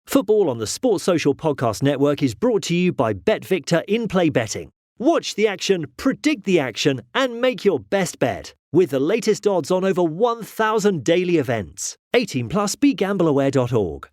Football on the Sports Social Podcast Network is brought to you by BetVictor in-play betting. Watch the action, predict the action, and make your best bet with the latest odds on over 1,000 daily events. 18 plus, begambleaware.org.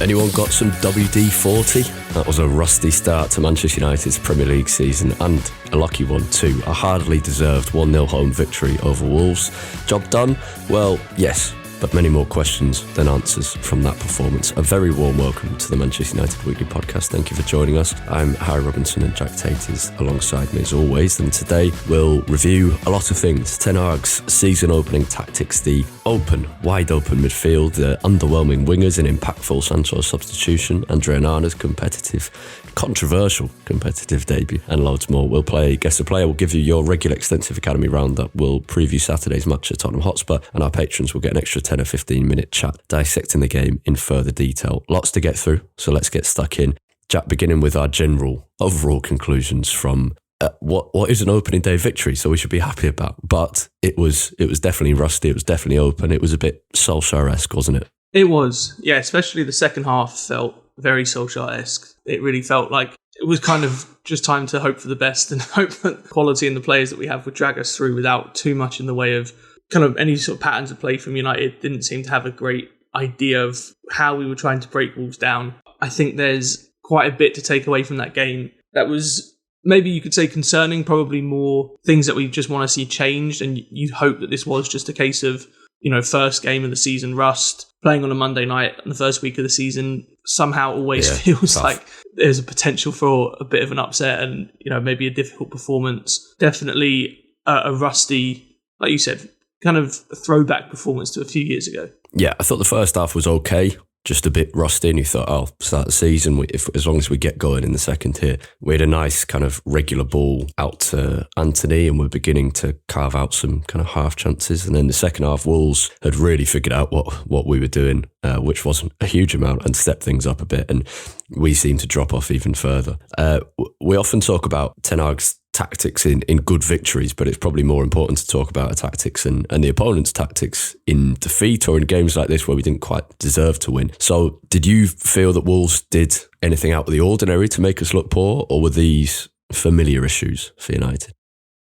Anyone got some WD-40? That was a rusty start to Manchester United's Premier League season, and a lucky one too. A hardly deserved 1-0 home victory over Wolves. Job done? Well, yes, but many more questions than answers from that performance. A very warm welcome to the Manchester United Weekly Podcast. Thank you for joining us. I'm Harry Robinson and Jack Tait is alongside me as always, and today we'll review a lot of things. Ten Hag's season opening tactics, the wide open midfield, the underwhelming wingers, an impactful Sancho substitution, Onana's controversial competitive debut, and loads more. We'll play Guess the Player. We'll give you your regular extensive academy roundup. We'll preview Saturday's match at Tottenham Hotspur, and our patrons will get an extra 10 or 15 minute chat dissecting the game in further detail. Lots to get through, so let's get stuck in. Jack, beginning with our overall conclusions from what is an opening day victory, so we should be happy about. But it was definitely rusty. It was definitely open. It was a bit Solskjaer-esque, wasn't it? It was, yeah. Especially the second half felt very Solskjaer-esque. It really felt like it was kind of just time to hope for the best and hope that the quality in the players that we have would drag us through without too much in the way of kind of any sort of patterns of play from United. Didn't seem to have a great idea of how we were trying to break Wolves down. I think there's quite a bit to take away from that game. That was maybe you could say concerning, probably more things that we just want to see changed. And you'd hope that this was just a case of, first game of the season rust, playing on a Monday night in the first week of the season somehow always feels tough. Like there's a potential for a bit of an upset and, maybe a difficult performance. Definitely a rusty, like you said, kind of a throwback performance to a few years ago. Yeah, I thought the first half was okay, just a bit rusty, and you thought, start the season, as long as we get going in the second here. We had a nice kind of regular ball out to Anthony, and we're beginning to carve out some kind of half chances. And then the second half, Wolves had really figured out what we were doing, which wasn't a huge amount, and stepped things up a bit, and we seemed to drop off even further. We often talk about Ten Hag's tactics in good victories, but it's probably more important to talk about our tactics and the opponent's tactics in defeat or in games like this where we didn't quite deserve to win. So did you feel that Wolves did anything out of the ordinary to make us look poor, or were these familiar issues for United?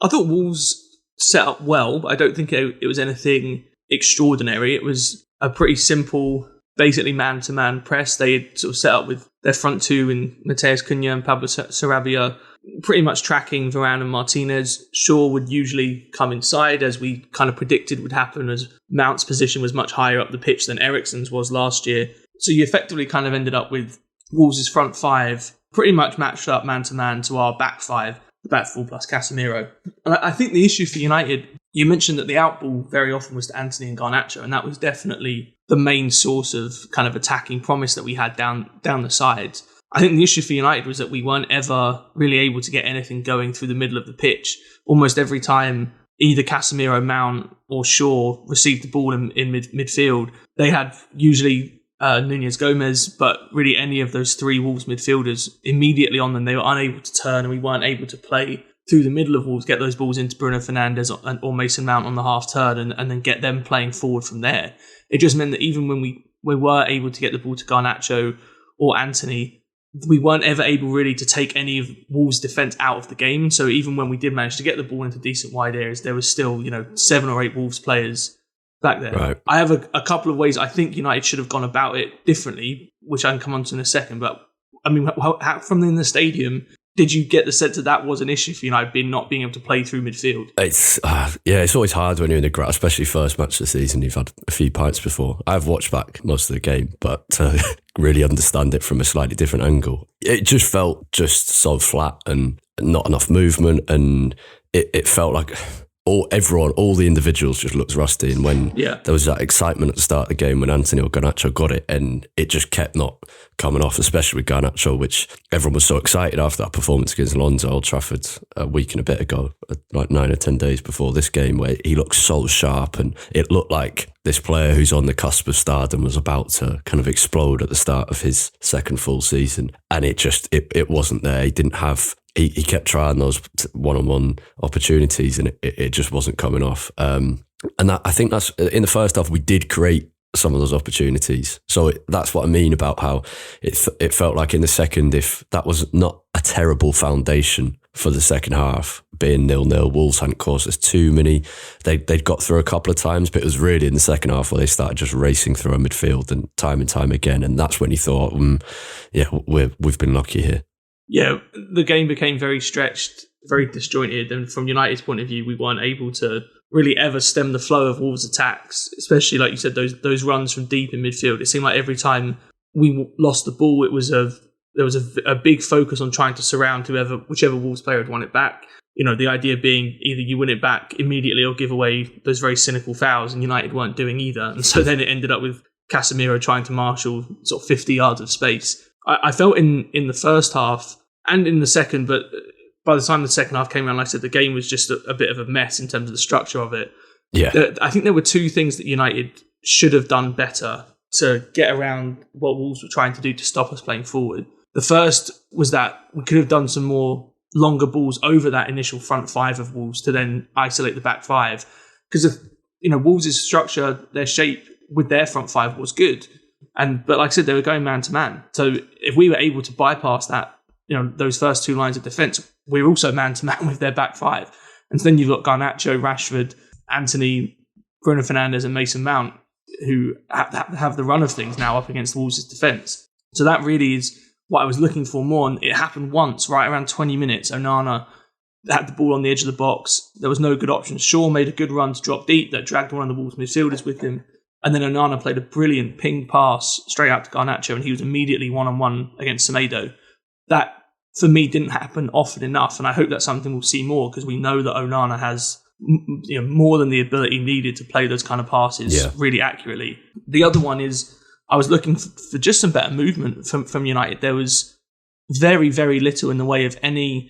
I thought Wolves set up well, but I don't think it was anything extraordinary. It was a pretty simple, basically man-to-man press. They had sort of set up with their front two in Matheus Cunha and Pablo Sarabia, pretty much tracking Varane and Martinez. Shaw would usually come inside, as we kind of predicted would happen, as Mount's position was much higher up the pitch than Eriksen's was last year. So you effectively kind of ended up with Wolves' front five pretty much matched up man-to-man to our back five, the back four plus Casemiro. And I think the issue for United, you mentioned that the outball very often was to Antony and Garnacho, and that was definitely the main source of kind of attacking promise that we had down the sides. I think the issue for United was that we weren't ever really able to get anything going through the middle of the pitch. Almost every time either Casemiro, Mount or Shaw received the ball in midfield, they had usually Nunez Gomez, but really any of those three Wolves midfielders immediately on them. They were unable to turn, and we weren't able to play through the middle of Wolves, get those balls into Bruno Fernandes or Mason Mount on the half turn and then get them playing forward from there. It just meant that even when we were able to get the ball to Garnacho or Antony, we weren't ever able really to take any of Wolves' defence out of the game. So even when we did manage to get the ball into decent wide areas, there was still, 7 or 8 Wolves players back there. Right. I have a couple of ways I think United should have gone about it differently, which I can come on to in a second. But I mean, how, from in the stadium, did you get the sense that was an issue for United, not being able to play through midfield? It's always hard when you're in the ground, especially first match of the season. You've had a few pints before. I've watched back most of the game, but really understand it from a slightly different angle. It just felt just so flat and not enough movement, and it felt like all the individuals just looked rusty. And when there was that excitement at the start of the game when Antony or Garnacho got it, and it just kept not coming off, especially with Garnacho, which everyone was so excited after that performance against Alonso at Old Trafford a week and a bit ago, like 9 or 10 days before this game, where he looked so sharp, and it looked like this player who's on the cusp of stardom was about to kind of explode at the start of his second full season. And it wasn't there. He didn't have... He kept trying those one-on-one opportunities, and it just wasn't coming off. And I think that's in the first half we did create some of those opportunities. So that's what I mean about how it felt like in the second, if that was not a terrible foundation for the second half, being 0-0, Wolves hadn't caused us too many. They'd got through a couple of times, but it was really in the second half where they started just racing through our midfield and time again. And that's when you thought, we've been lucky here. Yeah, the game became very stretched, very disjointed, and from United's point of view, we weren't able to really ever stem the flow of Wolves' attacks, especially, like you said, those runs from deep in midfield. It seemed like every time we lost the ball, there was a big focus on trying to surround whichever Wolves player had won it back. You know, the idea being either you win it back immediately or give away those very cynical fouls, and United weren't doing either. And so then it ended up with Casemiro trying to marshal sort of 50 yards of space. I felt in the first half and in the second, but by the time the second half came around, like I said, the game was just a bit of a mess in terms of the structure of it. Yeah, I think there were two things that United should have done better to get around what Wolves were trying to do to stop us playing forward. The first was that we could have done some more longer balls over that initial front five of Wolves to then isolate the back five. Because Wolves' structure, their shape with their front five was good. But like I said, they were going man to man. So if we were able to bypass that, those first two lines of defence, we're also man to man with their back five. And so then you've got Garnacho, Rashford, Anthony, Bruno Fernandes and Mason Mount, who have the run of things now up against Wolves' defence. So that really is what I was looking for more. And it happened once, right around 20 minutes. Onana had the ball on the edge of the box. There was no good options. Shaw made a good run to drop deep that dragged one of the Wolves midfielders with him. And then Onana played a brilliant ping pass straight out to Garnacho, and he was immediately one-on-one against Semedo. That, for me, didn't happen often enough, and I hope that's something we'll see more, because we know that Onana has more than the ability needed to play those kind of passes really accurately. The other one is, I was looking for just some better movement from United. There was very, very little in the way of anyone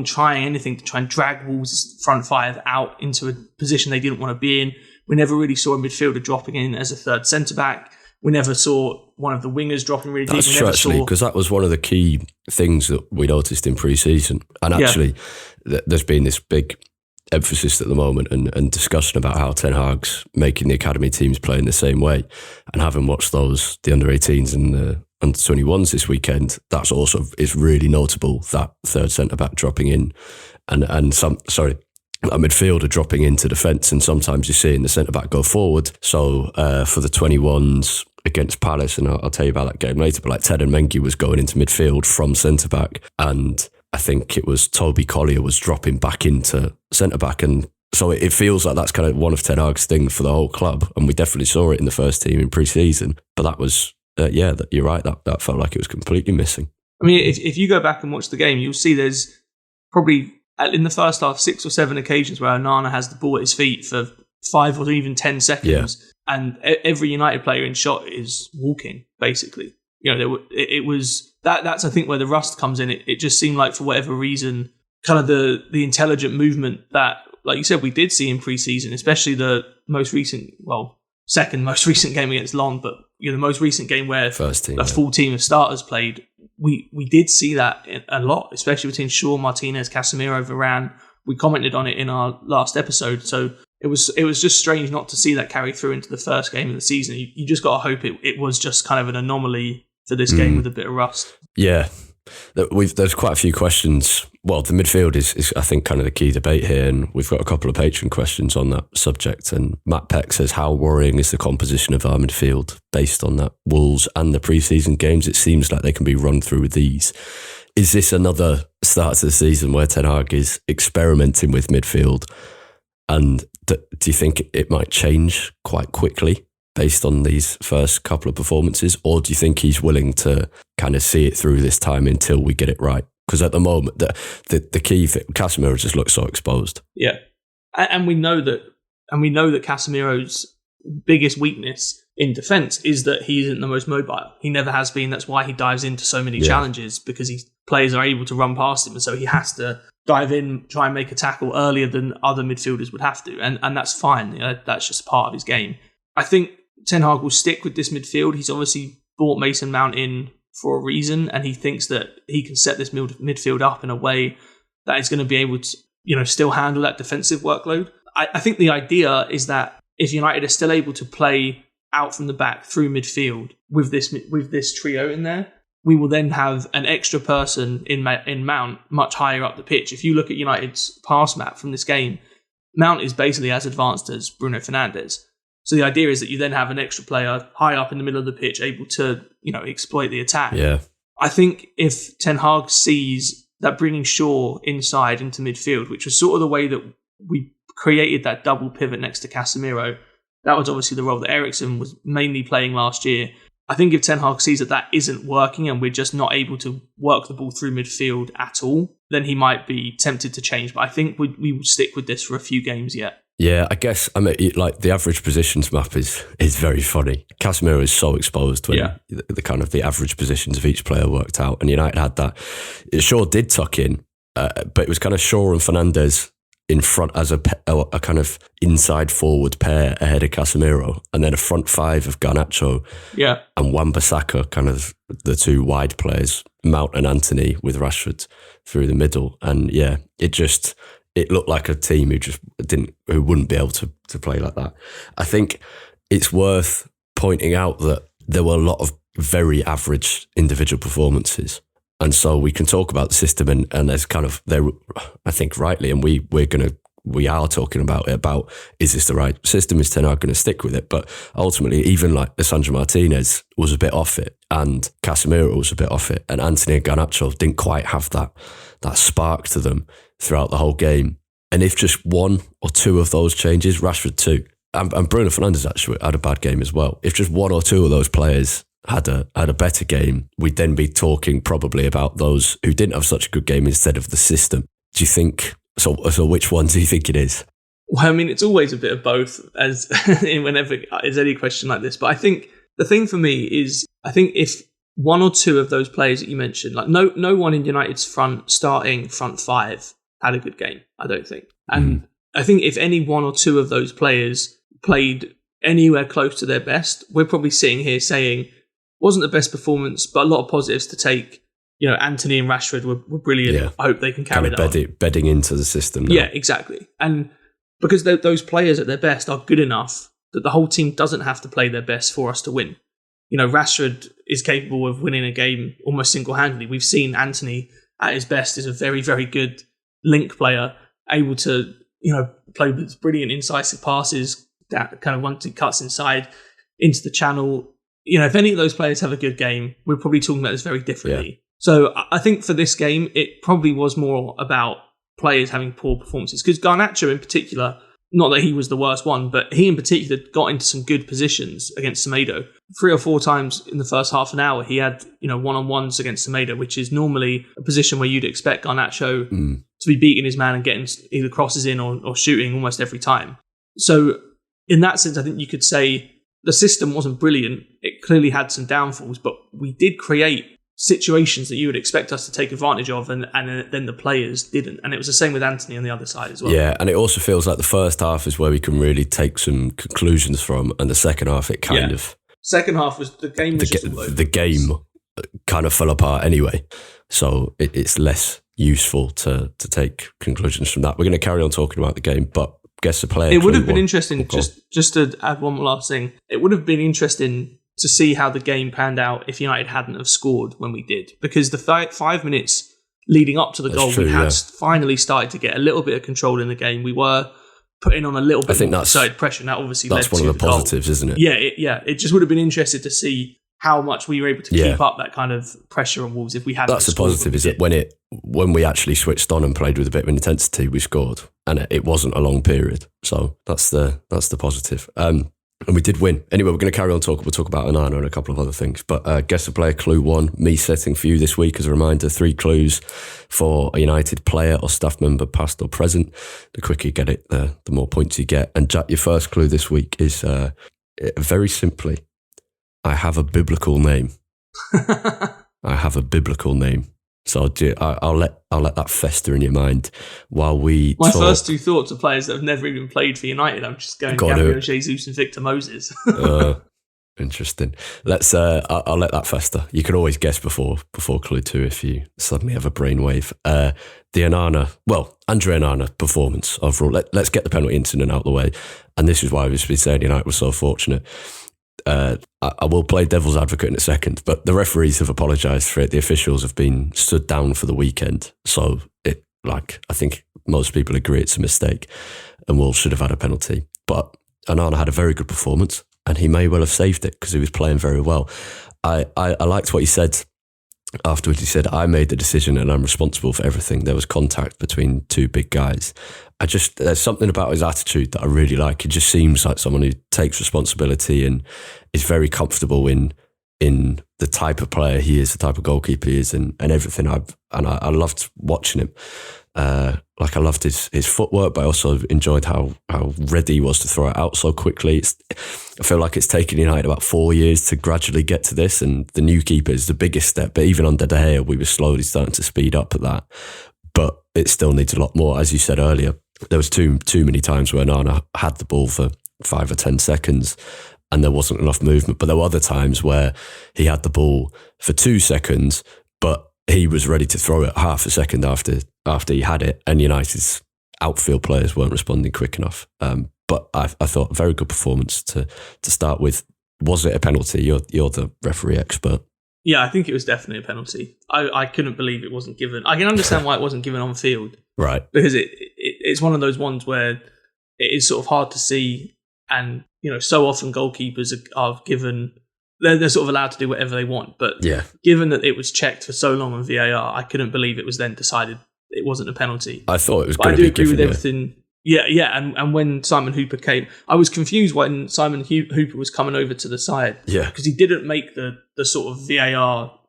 trying anything to try and drag Wolves' front five out into a position they didn't want to be in. We never really saw a midfielder dropping in as a third centre-back. We never saw one of the wingers dropping really deep. That's true, actually, because that was one of the key things that we noticed in pre-season. And actually, there's been this big emphasis at the moment and discussion about how Ten Hag's making the academy teams play in the same way. And having watched the under-18s and the under-21s this weekend, that's also, it's really notable, that third centre-back dropping in and a midfielder dropping into defence, and sometimes you're seeing the centre-back go forward. So for the 21s against Palace, and I'll tell you about that game later, but like Ted and Mengi was going into midfield from centre-back, and I think it was Toby Collier was dropping back into centre-back, and so it feels like that's kind of one of Ten Hag's things for the whole club, and we definitely saw it in the first team in pre-season. But that was, you're right, that felt like it was completely missing. I mean, if you go back and watch the game, you'll see there's probably, in the first half, 6 or 7 occasions where Onana has the ball at his feet for 5 or even 10 seconds, and every United player in shot is walking, basically. It was that's I think where the rust comes in. It just seemed like, for whatever reason, kind of the intelligent movement that, like you said, we did see in pre-season, especially the second most recent game against Lens, but the most recent game where a full team of starters played. We did see that a lot, especially between Shaw, Martinez, Casemiro, Varane. We commented on it in our last episode. So it was just strange not to see that carry through into the first game of the season. You just got to hope it was just kind of an anomaly for this game with a bit of rust. Yeah. There's quite a few questions. Well, the midfield is I think kind of the key debate here, and we've got a couple of Patreon questions on that subject. And Matt Peck says, how worrying is the composition of our midfield based on that Wolves and the pre-season games? It seems like they can be run through with ease. Is this another start to the season where Ten Hag is experimenting with midfield? And do you think it might change quite quickly based on these first couple of performances? Or do you think he's willing to kind of see it through this time until we get it right? Because at the moment, the key thing, Casemiro just looks so exposed. Yeah. And we know that Casemiro's biggest weakness in defence is that he isn't the most mobile. He never has been. That's why he dives into so many challenges, because players are able to run past him, and so he has to dive in, try and make a tackle earlier than other midfielders would have to. And that's fine. That's just part of his game. I think Ten Hag will stick with this midfield. He's obviously brought Mason Mount in for a reason, and he thinks that he can set this midfield up in a way that is going to be able to, still handle that defensive workload. I think the idea is that if United are still able to play out from the back through midfield with this trio in there, we will then have an extra person in Mount much higher up the pitch. If you look at United's pass map from this game, Mount is basically as advanced as Bruno Fernandes. So the idea is that you then have an extra player high up in the middle of the pitch able to, exploit the attack. Yeah. I think if Ten Hag sees that bringing Shaw inside into midfield, which was sort of the way that we created that double pivot next to Casemiro, that was obviously the role that Eriksen was mainly playing last year. I think if Ten Hag sees that isn't working and we're just not able to work the ball through midfield at all, then he might be tempted to change. But I think we will stick with this for a few games yet. Yeah, I guess the average positions map is very funny. Casemiro is so exposed when the kind of the average positions of each player worked out, and United had that. Shaw did tuck in, but it was kind of Shaw and Fernandes in front as a kind of inside forward pair ahead of Casemiro, and then a front five of Garnacho and Wan-Bissaka, kind of the two wide players, Mount and Antony with Rashford through the middle. And it looked like a team who wouldn't be able to play like that. I think it's worth pointing out that there were a lot of very average individual performances. And so we can talk about the system and there's kind of there, I think rightly, and we are talking about it, about is this the right system? Is Ten Hag going to stick with it? But ultimately, even like Lisandro Martinez was a bit off it, and Casemiro was a bit off it, and Antony and Garnacho didn't quite have that spark to them throughout the whole game. And if just one or two of those changes, Rashford too, and Bruno Fernandes actually had a bad game as well. If just one or two of those players had a better game, we'd then be talking probably about those who didn't have such a good game instead of the system. Do you think so? Which one do you think it is? Well, I mean, it's always a bit of both, as whenever there's any question like this. But I think the thing for me is, I think if one or two of those players that you mentioned, like no one in United's starting front five had a good game, I don't think. And I think if any one or two of those players played anywhere close to their best, we're probably sitting here saying, wasn't the best performance, but a lot of positives to take. Antony and Rashford were brilliant. Yeah. I hope they can carry kind of that bedding into the system now. Yeah, exactly. And because those players at their best are good enough that the whole team doesn't have to play their best for us to win. Rashford is capable of winning a game almost single-handedly. We've seen Antony at his best is a very, very good link player, able to, play with brilliant incisive passes that kind of once it cuts inside into the channel. If any of those players have a good game, we're probably talking about this very differently. Yeah. So I think for this game, it probably was more about players having poor performances. Because Garnacho in particular, not that he was the worst one, but he in particular got into some good positions against Semedo. 3 or 4 times in the first half an hour, he had one-on-ones against Semedo, which is normally a position where you'd expect Garnacho to be beating his man and getting either crosses in or shooting almost every time. So in that sense, I think you could say the system wasn't brilliant. It clearly had some downfalls, but we did create situations that you would expect us to take advantage of, and then the players didn't. And it was the same with Antony on the other side as well. Yeah, and it also feels like the first half is where we can really take some conclusions from, and the second half it kind of... Second half was the game. The game kind of fell apart anyway, so it's less useful to take conclusions from that. We're going to carry on talking about the game, but guess the player. It would have been interesting, just to add one last thing, it would have been interesting to see how the game panned out if United hadn't have scored when we did. Because the 5 minutes leading up to the goal, we had finally started to get a little bit of control in the game. We were putting on a little bit more side pressure, and that obviously led to the goal. That's one of the positives, isn't it? Yeah. It just would have been interesting to see how much we were able to keep up that kind of pressure on Wolves if we hadn't. That's the positive, is that when we actually switched on and played with a bit of intensity, we scored, and it wasn't a long period. So that's the positive. And we did win. Anyway, we're going to carry on talking. We'll talk about Onana and a couple of other things. But guess the player clue 1, me setting for you this week as a reminder, 3 clues for a United player or staff member, past or present. The quicker you get it, the more points you get. And Jack, your first clue this week is very simply, I have a biblical name. I have a biblical name. So I'll let that fester in your mind while we talk. First 2 thoughts are players that have never even played for United. I'm just going Gabriel Jesus and Victor Moses. Interesting. Let's. I'll let that fester. You can always guess before clue 2 if you suddenly have a brainwave. The Andre Onana performance overall. Let's get the penalty incident out of the way. And this is why we've been saying United was so fortunate. I will play devil's advocate in a second, but the referees have apologised for it. The officials have been stood down for the weekend. So I think most people agree it's a mistake, and Wolves should have had a penalty. But Onana had a very good performance, and he may well have saved it because he was playing very well. I liked what he said afterwards. He said, I made the decision and I'm responsible for everything. There was contact between two big guys. There's something about his attitude that I really like. He just seems like someone who takes responsibility and is very comfortable in the type of player he is, the type of goalkeeper he is, and everything. I loved watching him. I loved his footwork, but I also enjoyed how ready he was to throw it out so quickly. I feel like it's taken United about 4 years to gradually get to this, and the new keeper is the biggest step. But even under De Gea, we were slowly starting to speed up at that. But it still needs a lot more. As you said earlier, there was too many times where Onana had the ball for 5 or 10 seconds and there wasn't enough movement. But there were other times where he had the ball for 2 seconds, but he was ready to throw it half a second after he had it, and United's outfield players weren't responding quick enough. But I thought a very good performance to start with. Was it a penalty? You're the referee expert. Yeah, I think it was definitely a penalty. I couldn't believe it wasn't given. I can understand why it wasn't given on field. Right. Because it's one of those ones where it is sort of hard to see, and so often goalkeepers are given. They're sort of allowed to do whatever they want, but given that it was checked for so long on VAR, I couldn't believe it was then decided it wasn't a penalty. I thought it was going to be given. I do agree with everything. Yeah, and when Simon Hooper came, I was confused when Simon Hooper was coming over to the side. Yeah, because he didn't make the sort of VAR,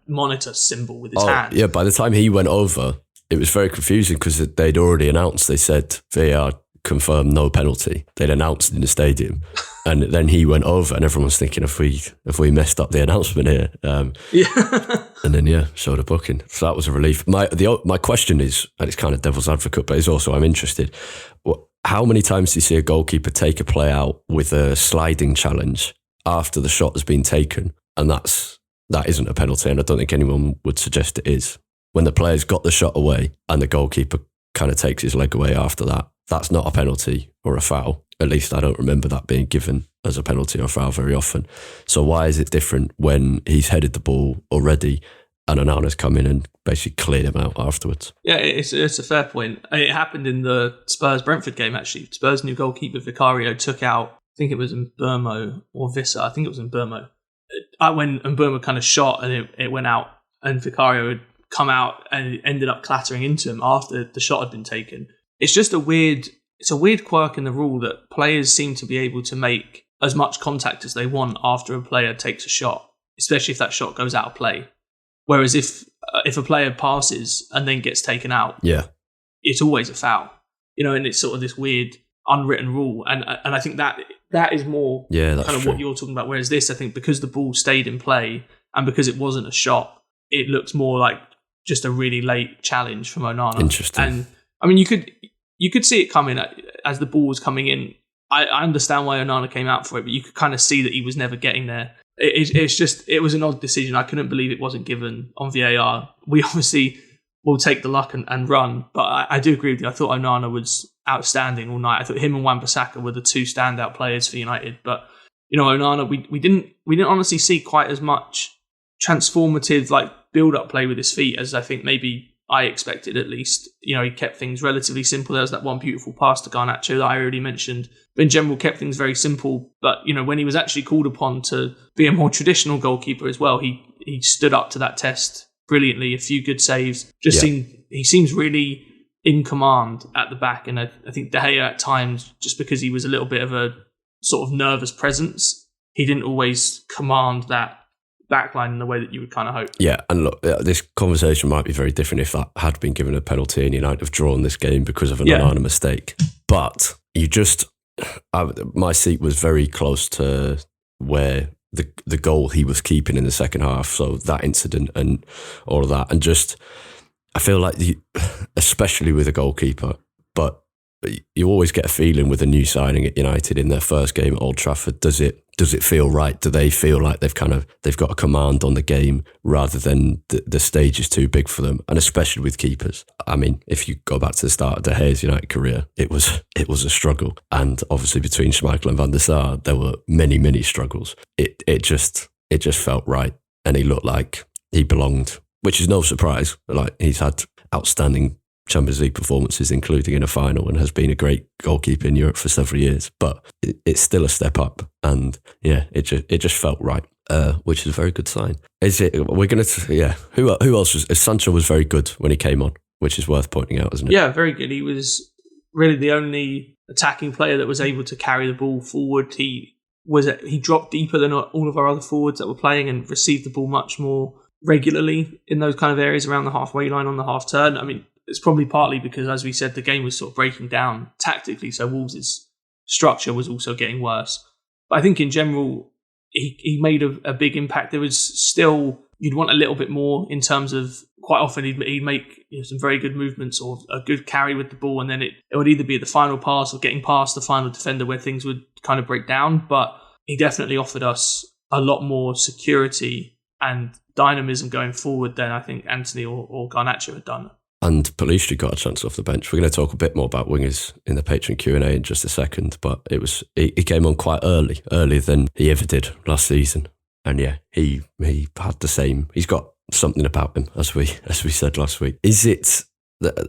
monitor symbol with his hand. Yeah, by the time he went over, it was very confusing because they'd already announced. They said VAR confirmed no penalty. They'd announced it in the stadium. And then he went over, and everyone was thinking, "Have we messed up the announcement here?" And then showed a booking. So that was a relief. My question is, and it's kind of devil's advocate, but it's also I'm interested. How many times do you see a goalkeeper take a play out with a sliding challenge after the shot has been taken, and that isn't a penalty? And I don't think anyone would suggest it is. When the player's got the shot away and the goalkeeper kind of takes his leg away after that, that's not a penalty or a foul. At least I don't remember that being given as a penalty or foul very often. So why is it different when he's headed the ball already and Onana's come in and basically cleared him out afterwards? Yeah, it's a fair point. It happened in the Spurs-Brentford game, actually. Spurs' new goalkeeper, Vicario, took out, I think it was Mbermo or Vissa. I think it was Mbermo. When Mbermo kind of shot and it went out, and Vicario had come out and it ended up clattering into him after the shot had been taken. It's just a weird quirk in the rule that players seem to be able to make as much contact as they want after a player takes a shot, especially if that shot goes out of play. Whereas if a player passes and then gets taken out, it's always a foul. And it's sort of this weird unwritten rule. And I think that is more kind of true. What you're talking about. Whereas this, I think, because the ball stayed in play and because it wasn't a shot, it looks more like just a really late challenge from Onana. Interesting. And I mean, you could see it coming as the ball was coming in. I understand why Onana came out for it, but you could kind of see that he was never getting there. It was an odd decision. I couldn't believe it wasn't given on VAR. We obviously will take the luck and run, but I do agree with you. I thought Onana was outstanding all night. I thought him and Wan-Bissaka were the two standout players for United. But Onana, we didn't honestly see quite as much transformative build-up play with his feet as I think maybe I expected, at least. He kept things relatively simple. There was that one beautiful pass to Garnacho that I already mentioned. But in general, kept things very simple. But, when he was actually called upon to be a more traditional goalkeeper as well, he stood up to that test brilliantly. A few good saves. He seems really in command at the back. And I think De Gea at times, just because he was a little bit of a sort of nervous presence, he didn't always command that backline in the way that you would kind of hope. Yeah, and look, this conversation might be very different if that had been given a penalty and United have drawn this game because of an Onana mistake. But my seat was very close to where the goal he was keeping in the second half. So that incident and all of that, and just I feel like especially with a goalkeeper, but you always get a feeling with a new signing at United in their first game at Old Trafford. Does it feel right? Do they feel like they've got a command on the game rather than the stage is too big for them? And especially with keepers. I mean, if you go back to the start of De Gea's United career, it was a struggle. And obviously between Schmeichel and Van der Sar, there were many struggles. It just felt right, and he looked like he belonged, which is no surprise. Like, he's had outstanding Champions League performances, including in a final, and has been a great goalkeeper in Europe for several years. But it's still a step up, and yeah, it just felt right, which is a very good sign. Who else was? Sancho was very good when he came on, which is worth pointing out, isn't it? Yeah, very good. He was really the only attacking player that was able to carry the ball forward. He dropped deeper than all of our other forwards that were playing and received the ball much more regularly in those kind of areas around the halfway line on the half turn. I mean, it's probably partly because, as we said, the game was sort of breaking down tactically, so Wolves' structure was also getting worse. But I think in general, he made a big impact. There was still, you'd want a little bit more in terms of, quite often he'd make some very good movements or a good carry with the ball, and then it would either be the final pass or getting past the final defender where things would kind of break down. But he definitely offered us a lot more security and dynamism going forward than I think Anthony or Garnacho had done. And Pellistri got a chance off the bench. We're going to talk a bit more about wingers in the Patreon Q&A in just a second, but he came on quite earlier than he ever did last season. And yeah, he had the same. He's got something about him, as we said last week. Is it,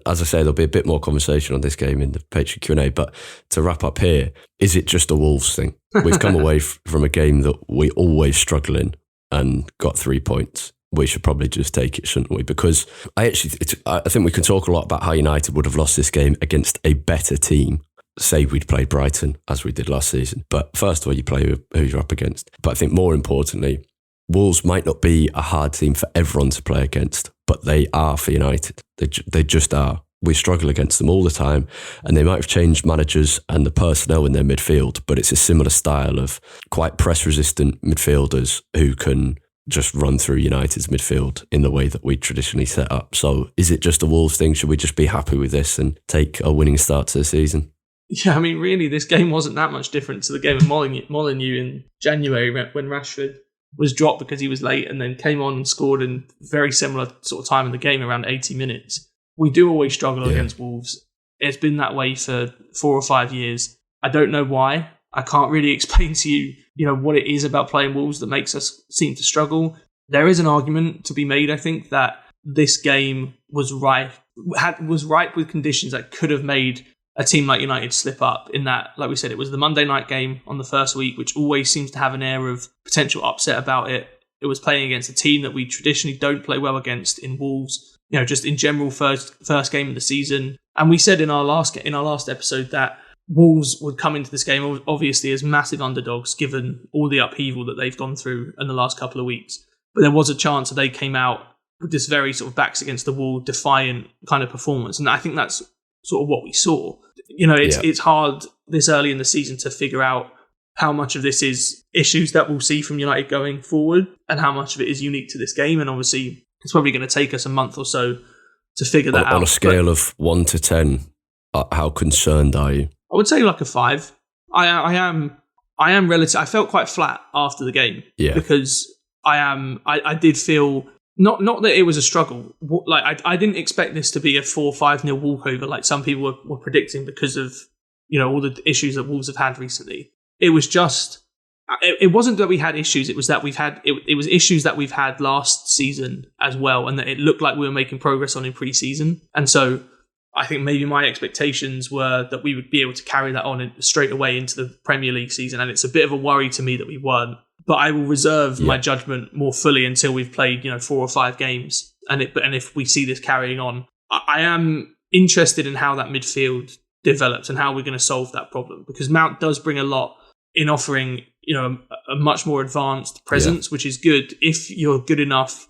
as I say, there'll be a bit more conversation on this game in the Patreon Q&A, but to wrap up here, is it just a Wolves thing? We've come away from a game that we always struggle in and got 3 points. We should probably just take it, shouldn't we? Because I think we can talk a lot about how United would have lost this game against a better team. Say we'd played Brighton as we did last season. But first of all, you play who you're up against. But I think more importantly, Wolves might not be a hard team for everyone to play against, but they are for United. They just are. We struggle against them all the time, and they might have changed managers and the personnel in their midfield, but it's a similar style of quite press-resistant midfielders who can just run through United's midfield in the way that we traditionally set up. So is it just a Wolves thing? Should we just be happy with this and take a winning start to the season? Yeah, I mean, really, this game wasn't that much different to the game of Molineux in January when Rashford was dropped because he was late and then came on and scored in very similar sort of time in the game, around 80 minutes. We do always struggle against Wolves. It's been that way for 4 or 5 years. I don't know why. I can't really explain to you, what it is about playing Wolves that makes us seem to struggle. There is an argument to be made, I think, that this game was ripe with conditions that could have made a team like United slip up, in that, like we said, it was the Monday night game on the first week, which always seems to have an air of potential upset about it. It was playing against a team that we traditionally don't play well against in Wolves, just in general, first game of the season. And we said in our last episode that Wolves would come into this game obviously as massive underdogs, given all the upheaval that they've gone through in the last couple of weeks. But there was a chance that they came out with this very sort of backs against the wall, defiant kind of performance. And I think that's sort of what we saw. It's hard this early in the season to figure out how much of this is issues that we'll see from United going forward and how much of it is unique to this game. And obviously, it's probably going to take us a month or so to figure that out. On a scale of 1 to 10, how concerned are you? I would say like a 5. I am relative. I felt quite flat after the game because I did feel not that it was a struggle. Like I didn't expect this to be a 4-5-0 walkover like some people were predicting because of all the issues that Wolves have had recently. It was just it wasn't that we had issues. It was that it was issues that we've had last season as well, and that it looked like we were making progress on in pre-season. And so I think maybe my expectations were that we would be able to carry that on straight away into the Premier League season. And it's a bit of a worry to me that we weren't. But I will reserve my judgment more fully until we've played, 4 or 5 games. And if we see this carrying on, I am interested in how that midfield develops and how we're going to solve that problem. Because Mount does bring a lot in offering, a much more advanced presence, which is good if you're good enough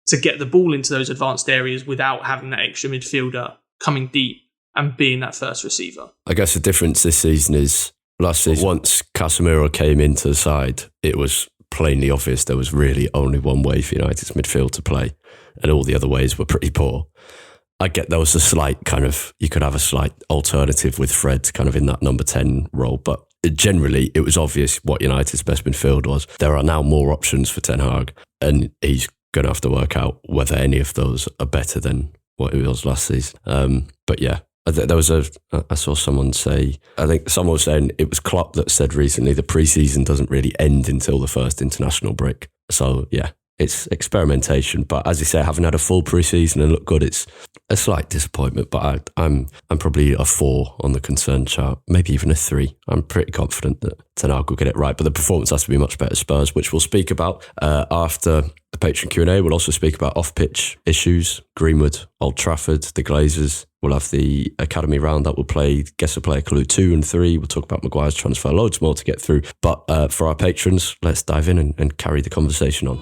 to get the ball into those advanced areas without having that extra midfielder coming deep and being that first receiver. I guess the difference this season is last season, once Casemiro came into the side, it was plainly obvious there was really only one way for United's midfield to play, and all the other ways were pretty poor. I get there was a slight you could have a slight alternative with Fred kind of in that number 10 role, but generally it was obvious what United's best midfield was. There are now more options for Ten Hag, and he's going to have to work out whether any of those are better than what it was last season. But yeah, there was I saw someone say, I think someone was saying it was Klopp that said recently the pre-season doesn't really end until the first international break. So yeah, it's experimentation. But as you say, having had a full pre-season and look good, it's a slight disappointment. But I'm probably a 4 on the concern chart, maybe even a 3. I'm pretty confident that Ten Hag will get it right. But the performance has to be much better. Spurs, which we'll speak about after the Patreon Q&A. We'll also speak about off-pitch issues, Greenwood, Old Trafford, the Glazers. We'll have the Academy round that will play Guess a Player Clue 2 and 3. We'll talk about Maguire's transfer, loads more to get through. But for our patrons, let's dive in and carry the conversation on.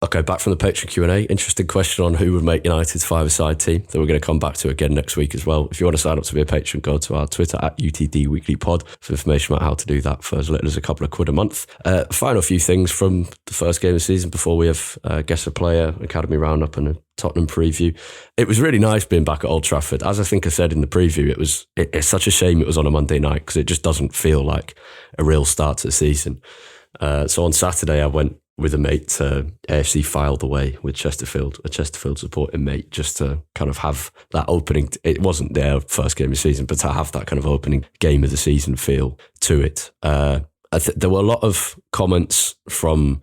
Okay, back from the Patreon Q&A. Interesting question on who would make United's five-a-side team that we're going to come back to again next week as well. If you want to sign up to be a patron, go to our Twitter at UTD Weekly Pod for information about how to do that for as little as a couple of quid a month. Final few things from the first game of the season before we have Guess a Player, Academy Roundup and a Tottenham preview. It was really nice being back at Old Trafford. As I think I said in the preview, it's such a shame it was on a Monday night because it just doesn't feel like a real start to the season. So on Saturday I went with a mate to AFC Filed Away with Chesterfield, a Chesterfield supporting mate, just to kind of have that opening. It wasn't their first game of the season, but to have that kind of opening game of the season feel to it. There were a lot of comments from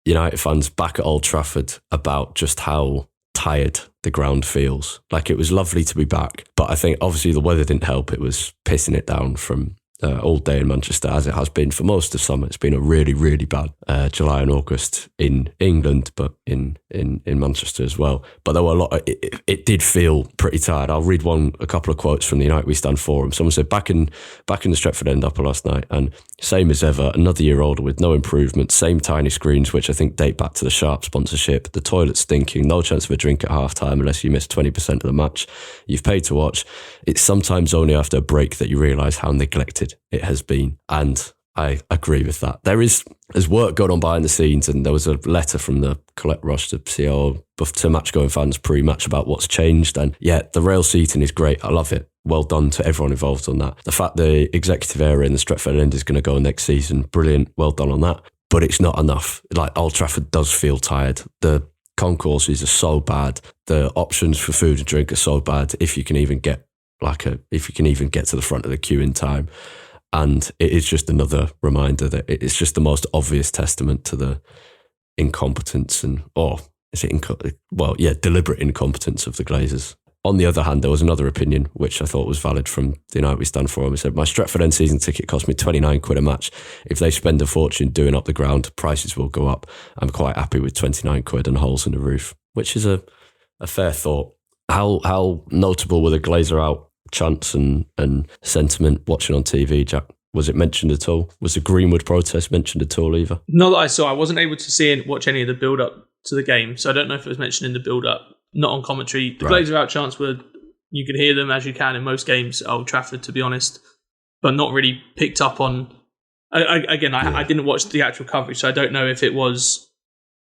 United fans back at Old Trafford about just how tired the ground feels. Like, it was lovely to be back, but I think obviously the weather didn't help. It was pissing it down from all day in Manchester, as it has been for most of summer. It's been a really, really bad July and August in England, but in Manchester as well. But there were a lot. It did feel pretty tired. I'll read a couple of quotes from the United We Stand forum. Someone said, back in the Stretford End upper last night, and same as ever, another year older with no improvement, same tiny screens, which I think date back to the Sharp sponsorship, the toilet stinking, no chance of a drink at half time unless you miss 20% of the match you've paid to watch. It's sometimes only after a break that you realise how neglected it has been, and I agree with that. There's work going on behind the scenes, and there was a letter from the Colette Roche, the CEO, to match-going fans pre-match about what's changed, and yeah, the rail seating is great. I love it. Well done to everyone involved on that. The fact the executive area in the Stretford End is going to go next season, brilliant. Well done on that. But it's not enough. Like, Old Trafford does feel tired. The concourses are so bad. The options for food and drink are so bad. If you can even get to the front of the queue in time. And it is just another reminder that it's just the most obvious testament to the incompetence deliberate incompetence of the Glazers. On the other hand, there was another opinion, which I thought was valid, from the United We Stand forum. He said, my Stretford End season ticket cost me 29 quid a match. If they spend a fortune doing up the ground, prices will go up. I'm quite happy with 29 quid and holes in the roof, which is a fair thought. How notable were the Glazer out chants and sentiment watching on TV, Jack? Was it mentioned at all? Was the Greenwood protest mentioned at all either? Not that I saw. I wasn't able to watch any of the build-up to the game, so I don't know if it was mentioned in the build-up. Not on commentary. The Glazer out chants you could hear them as you can in most games at Old Trafford, to be honest, but not really picked up on. I didn't watch the actual coverage, so I don't know if it was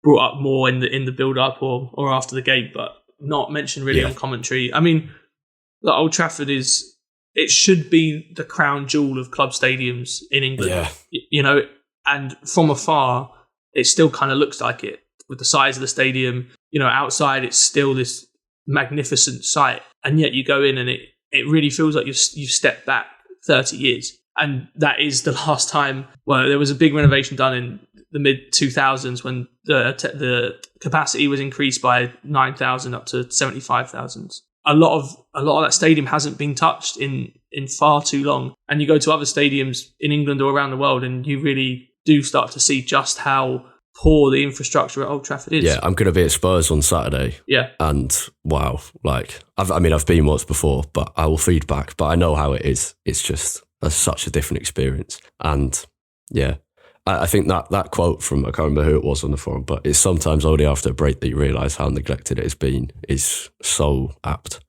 brought up more in the build-up or after the game, but not mentioned really on commentary. I mean, the Old Trafford it should be the crown jewel of club stadiums in England, and from afar, it still kind of looks like it with the size of the stadium. Outside, it's still this magnificent sight, and yet you go in and it really feels like you've stepped back 30 years. And that is the last time. Well, there was a big renovation done in the mid 2000s when the capacity was increased by 9,000 up to 75,000. A lot of that stadium hasn't been touched in far too long. And you go to other stadiums in England or around the world, and you really do start to see just how poor the infrastructure at Old Trafford is. Yeah, I'm going to be at Spurs on Saturday. Yeah. And wow, I've been once before, but I will feed back. But I know how it is. It's just such a different experience. And yeah, I think that quote from, I can't remember who it was on the forum, but it's sometimes only after a break that you realise how neglected it has been, is so apt.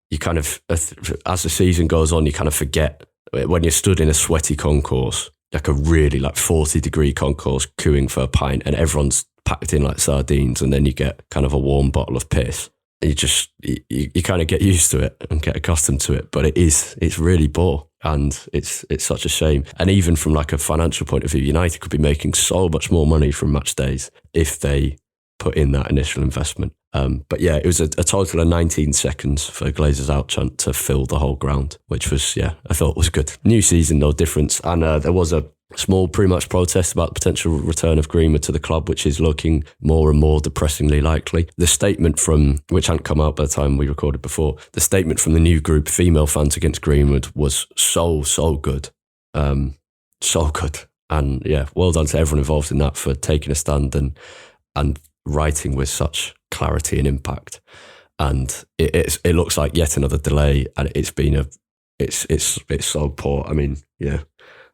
You kind of, as the season goes on, you kind of forget when you're stood in a sweaty concourse like a really like 40-degree concourse queuing for a pint, and everyone's packed in like sardines, and then you get kind of a warm bottle of piss. You kind of get used to it and get accustomed to it, but it's really poor, and it's such a shame. And even from like a financial point of view, United could be making so much more money from match days if they put in that initial investment. But yeah, it was a total of 19 seconds for Glazer's out chant to fill the whole ground, which was, I thought was good. New season, no difference. And there was a small pre-match protest about the potential return of Greenwood to the club, which is looking more and more depressingly likely. The statement which hadn't come out by the time we recorded before, the statement from the new group, Female Fans Against Greenwood, was so good. So good. And yeah, well done to everyone involved in that for taking a stand and writing with such clarity and impact. And it looks like yet another delay, and it's so poor. I mean, yeah,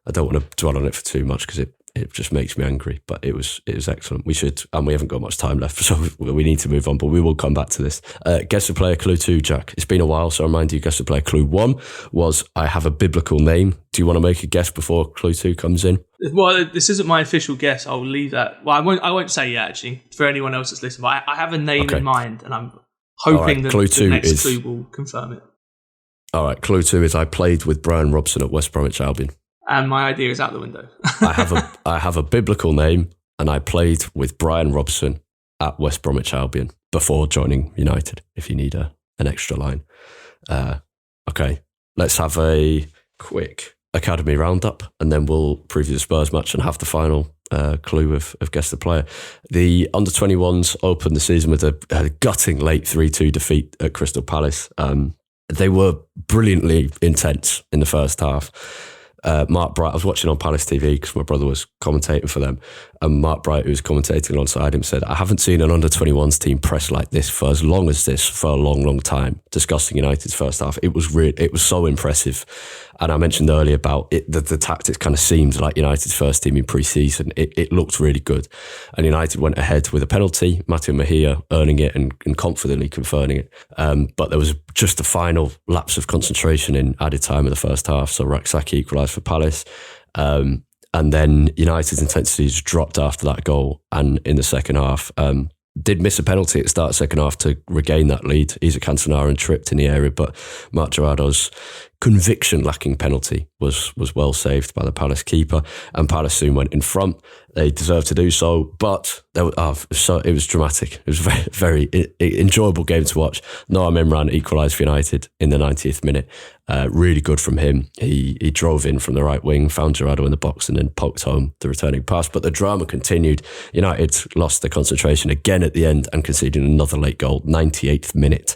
I don't want to dwell on it for too much because it just makes me angry, but it was excellent. We haven't got much time left, so we need to move on, but we will come back to this. Guess the player clue 2, Jack. It's been a while, so I remind you, guess the player clue 1 was I have a biblical name. Do you want to make a guess before clue 2 comes in? Well, this isn't my official guess. I'll leave that. Well, I won't say yet, actually, for anyone else that's listening, but I have a name in mind, and I'm hoping that the next clue will confirm it. All right, clue 2 is I played with Brian Robson at West Bromwich Albion. And my idea is out the window. I have a biblical name, and I played with Brian Robson at West Bromwich Albion before joining United, if you need an extra line. Okay, let's have a quick academy roundup, and then we'll preview the Spurs match and have the final clue of guess the player. The under-21s opened the season with a gutting late 3-2 defeat at Crystal Palace. They were brilliantly intense in the first half. Mark Bright, I was watching on Palace TV because my brother was commentating for them, and Mark Bright, who was commentating alongside him, said, I haven't seen an under-21s team press like this for as long as this for a long time, discussing United's first half. It was so impressive. And I mentioned earlier about it, the tactics kind of seemed like United's first team in pre-season. It looked really good. And United went ahead with a penalty, Mateo Mejia earning it and confidently converting it. But there was just a final lapse of concentration in added time of the first half. So Rak-Saki equalised for Palace. And then United's intensities dropped after that goal. And in the second half, did miss a penalty at the start of the second half to regain that lead. Isaac Cantona tripped in the area, but Marc Jurato's conviction-lacking penalty was well saved by the Palace keeper, and Palace soon went in front. They deserved to do so, but it was dramatic. It was a very, very enjoyable game to watch. Noah Memran equalised for United in the 90th minute. Really good from him. He drove in from the right wing, found Jurado in the box, and then poked home the returning pass. But the drama continued. United lost their concentration again at the end and conceded another late goal, 98th minute.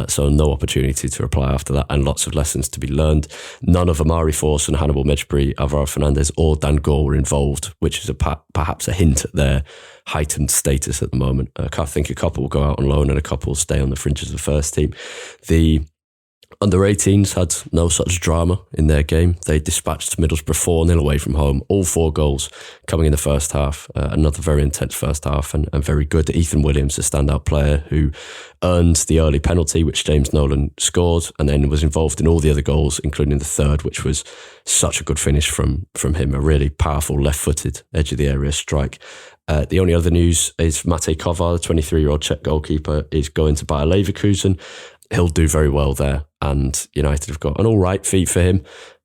So no opportunity to reply after that, and lots of lessons to be learned. None of Amari Force and Hannibal Mejbri, Alvaro Fernandez or Dan Gore were involved, which is perhaps a hint at their heightened status at the moment. I think a couple will go out on loan and a couple will stay on the fringes of the first team. The under-18s had no such drama in their game. They dispatched Middlesbrough 4-0 away from home. All 4 goals coming in the first half. Another very intense first half and very good. Ethan Williams, a standout player who earned the early penalty, which James Nolan scored, and then was involved in all the other goals, including the third, which was such a good finish from him. A really powerful left-footed edge of the area strike. The only other news is Matej Kovar, the 23-year-old Czech goalkeeper, is going to Bayer Leverkusen. He'll do very well there, and United have got an all right fee for him.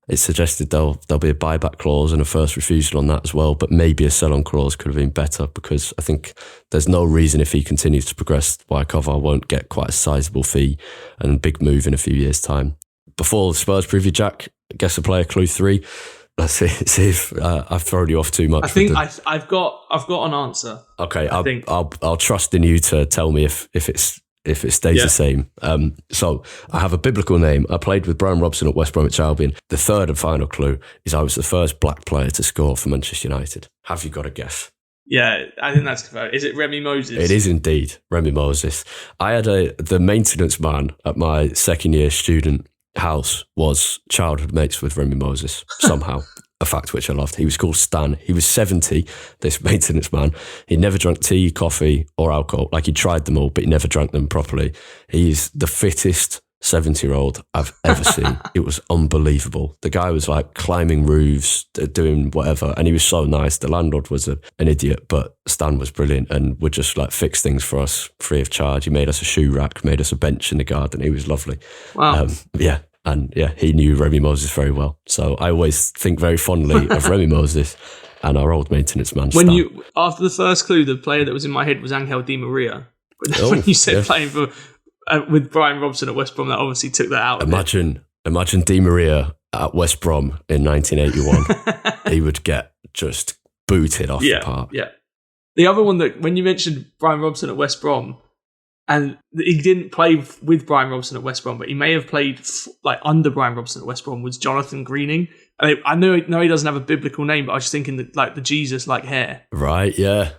It's suggested there'll be a buyback clause and a first refusal on that as well, but maybe a sell-on clause could have been better, because I think there's no reason, if he continues to progress, why Kovar won't get quite a sizable fee and a big move in a few years' time. Before the Spurs preview, Jack, guess the player clue 3. Let's see if I've thrown you off too much. I think I've got an answer. Okay, I'll trust in you to tell me if it stays the same. So I have a biblical name. I played with Brian Robson at West Bromwich Albion. The third and final clue is I was the first black player to score for Manchester United. Have you got a guess? Yeah, I think that's correct. Is it Remy Moses? It is indeed Remy Moses. I had the maintenance man at my second year student house was childhood mates with Remy Moses somehow. A fact which I loved. He was called Stan. He was 70, this maintenance man. He never drank tea, coffee or alcohol. Like, he tried them all, but he never drank them properly. He's the fittest, 70-year-old I've ever seen. It was unbelievable. The guy was like climbing roofs, doing whatever, and he was so nice. The landlord was an idiot, but Stan was brilliant and would just like fix things for us free of charge. He made us a shoe rack, made us a bench in the garden. He was lovely. Wow. He knew Remy Moses very well. So I always think very fondly of Remy Moses and our old maintenance man, Stan. After the first clue, the player that was in my head was Angel Di Maria. When you said playing for with Brian Robson at West Brom, that obviously took that out. Imagine Di Maria at West Brom in 1981. He would get just booted off the park. Yeah. The other one that, when you mentioned Brian Robson at West Brom, and he didn't play with Brian Robson at West Brom, but he may have played under Brian Robson at West Brom, was Jonathan Greening. I know he doesn't have a biblical name, but I was just thinking that, the Jesus-like hair. Right, yeah.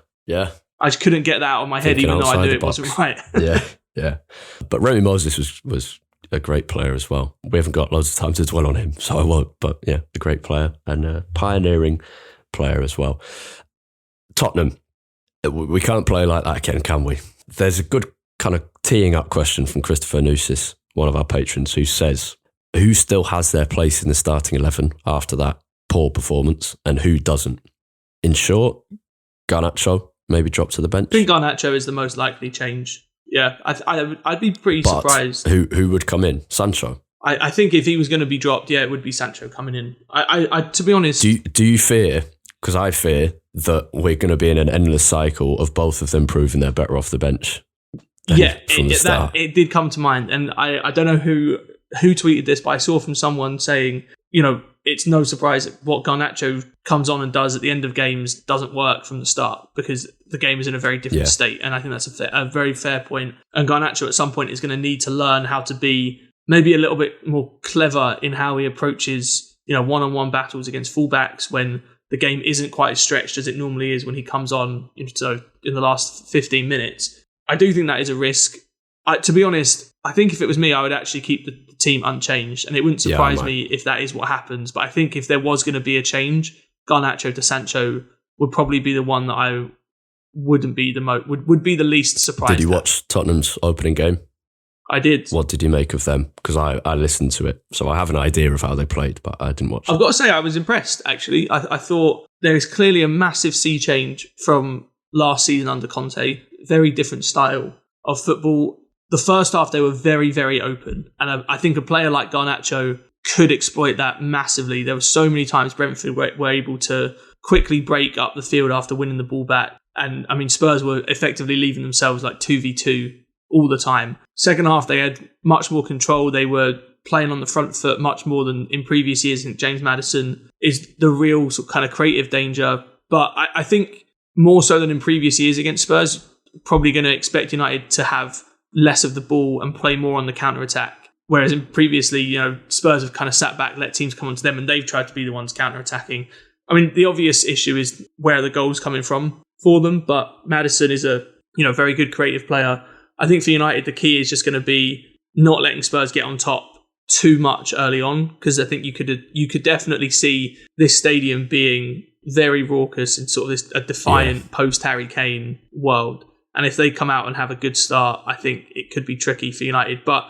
I just couldn't get that out of my head, even though I knew it wasn't right. Yeah. But Remy Moses was a great player as well. We haven't got loads of time to dwell on him, so I won't. But yeah, a great player and a pioneering player as well. Tottenham, we can't play like that again, can we? There's a good kind of teeing up question from Christopher Nusis, one of our patrons, who says, who still has their place in the starting 11 after that poor performance and who doesn't? In short, Garnacho maybe drop to the bench. I think Garnacho is the most likely change. Yeah, I'd be pretty surprised. Who would come in? Sancho? I think if he was going to be dropped, it would be Sancho coming in. I to be honest... Do you fear, because I fear that we're going to be in an endless cycle of both of them proving they're better off the bench? It did come to mind. And I don't know who tweeted this, but I saw from someone saying, it's no surprise that what Garnacho comes on and does at the end of games doesn't work from the start because the game is in a very different state. And I think that's a very fair point. And Garnacho at some point is going to need to learn how to be maybe a little bit more clever in how he approaches, one-on-one battles against fullbacks when the game isn't quite as stretched as it normally is when he comes on. So in the last 15 minutes, I do think that is a risk. To be honest, I think if it was me, I would actually keep the team unchanged, and it wouldn't surprise me if that is what happens. But I think if there was going to be a change, Garnacho to Sancho would probably be the one that I wouldn't be would be the least surprised. Did you watch Tottenham's opening game? I did. What did you make of them? Because I listened to it, so I have an idea of how they played, but I didn't watch it. I've got to say, I was impressed, actually. I thought there is clearly a massive sea change from last season under Conte. Very different style of football. The first half, they were very, very open. And I think a player like Garnacho could exploit that massively. There were so many times Brentford were able to quickly break up the field after winning the ball back. And Spurs were effectively leaving themselves like 2v2 all the time. Second half, they had much more control. They were playing on the front foot much more than in previous years. I think James Maddison is the real sort of kind of creative danger. But I think more so than in previous years against Spurs, probably going to expect United to have less of the ball and play more on the counter-attack. Whereas in previously, Spurs have kind of sat back, let teams come onto them, and they've tried to be the ones counter-attacking. The obvious issue is where the goal's coming from for them, but Maddison is a very good creative player. I think for United, the key is just going to be not letting Spurs get on top too much early on, because I think you could definitely see this stadium being very raucous in sort of a defiant post-Harry Kane world. And if they come out and have a good start, I think it could be tricky for United. But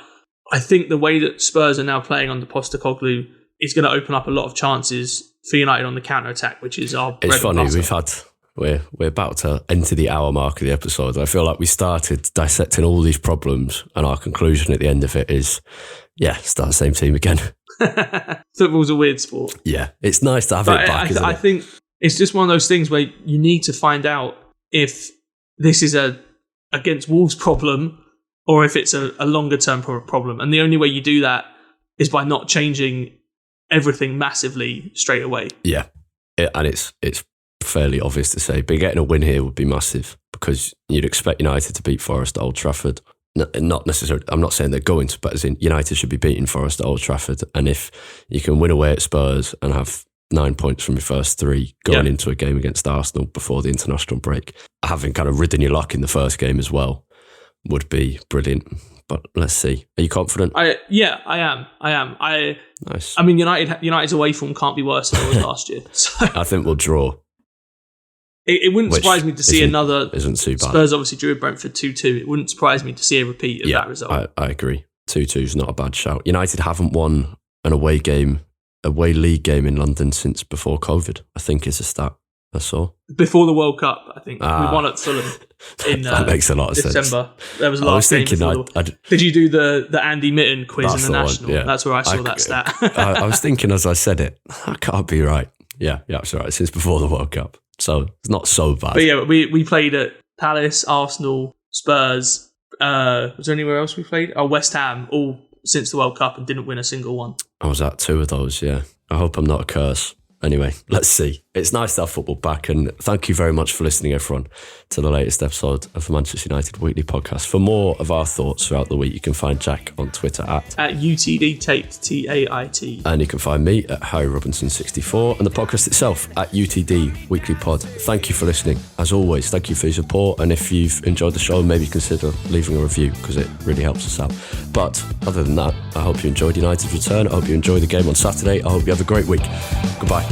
I think the way that Spurs are now playing under Postecoglou is going to open up a lot of chances for United on the counter-attack, which is our bread and butter. We're about to enter the hour mark of the episode. I feel like we started dissecting all these problems, and our conclusion at the end of it is, start the same team again. Football's a weird sport. Yeah, it's nice to have it back, isn't it? I think it's just one of those things where you need to find out if this is a against Wolves problem or if it's a longer term problem. And the only way you do that is by not changing everything massively straight away. Yeah, and it's fairly obvious to say, but getting a win here would be massive because you'd expect United to beat Forest at Old Trafford. Not necessarily, I'm not saying they're going to, but as in United should be beating Forest at Old Trafford. And if you can win away at Spurs and have 9 points from your first three going into a game against Arsenal before the international break, having kind of ridden your luck in the first game as well would be brilliant. But let's see. Are you confident? I am. Nice. United's away form can't be worse than it was last year. So I think we'll draw. It wouldn't surprise me to see another. Isn't too bad. Spurs obviously drew Brentford 2-2. It wouldn't surprise me to see a repeat of that result. I agree. 2-2 is not a bad shout. United haven't won an away league game in London since before COVID, I think is a stat I saw. Before the World Cup, I think. We won at Fulham in that makes a lot of December. sense. That was the last game before Did you do the Andy Mitten quiz in the National? One, yeah. That's where I saw that stat. I was thinking as I said it, that can't be right. Yeah, that's right. Since before the World Cup. So it's not so bad. But yeah, we played at Palace, Arsenal, Spurs. Was there anywhere else we played? West Ham, all since the World Cup, and didn't win a single one. I was at 2 of those, yeah. I hope I'm not a curse. Anyway, let's see. It's nice to have football back, and thank you very much for listening, everyone, to the latest episode of the Manchester United Weekly Podcast. For more of our thoughts throughout the week, you can find Jack on Twitter at UTD Tait, Tait. And you can find me at Harry Robinson64, and the podcast itself at UTD Weekly Pod. Thank you for listening. As always, thank you for your support, and if you've enjoyed the show, maybe consider leaving a review, because it really helps us out. But other than that, I hope you enjoyed United's return. I hope you enjoy the game on Saturday. I hope you have a great week. Goodbye.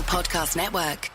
Podcast Network.